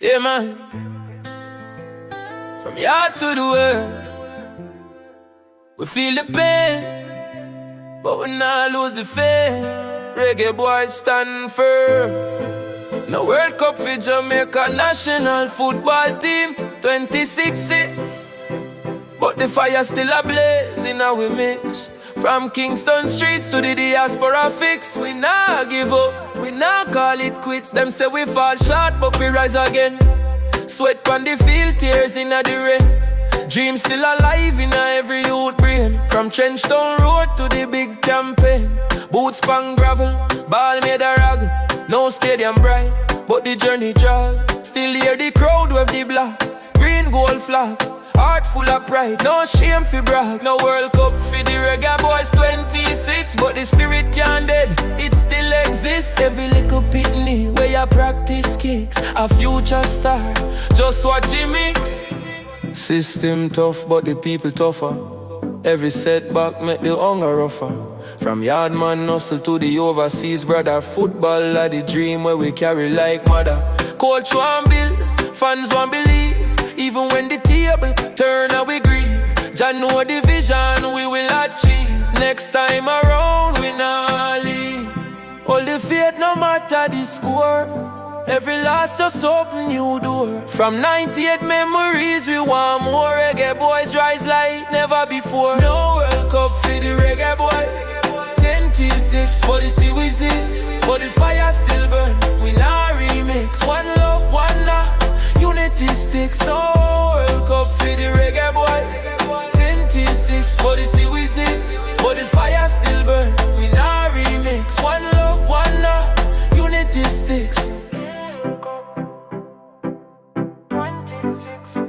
Yeah, man. From yard to the world, we feel the pain, but we not lose the faith. Reggae boys stand firm. No World Cup for Jamaica national football team 26-6, but the fire still ablaze in our mix. From Kingston streets to the diaspora fix, we nah give up, we nah call it quits. Them say we fall short, but we rise again. Sweat on the field, tears in the rain. Dreams still alive in every youth brain. From Trenchtown Road to the big campaign. Boots pan gravel, ball made a rag. No stadium bright, but the journey drag. Still hear the crowd with the black, green gold flag. Heart full of pride, no shame for brag. No World Cup for the reggae boys 26, but the spirit can't dead, it still exists. Every little pitney where you practice kicks, a future star, just watch him mix. System tough, but the people tougher. Every setback make the hunger rougher. From yardman hustle to the overseas, brother. Football are the dream where we carry like mother. Coach want build, fans want believe. Even when the table turn and we grieve, Jah know the vision we will achieve. Next time around we not leave. Hold the faith no matter the score. Every loss just open new door. From 98 memories we want more. Reggae boys rise like never before. No World Cup for the reggae boy 10-6, but the sea we sing, but the fire still burn. We not remix. One love, one love. Unity sticks, no World Cup for the reggae boy 10-6, but the sea we sing, but the fire still burn. We not remix. One love, one love. Unity sticks. 26.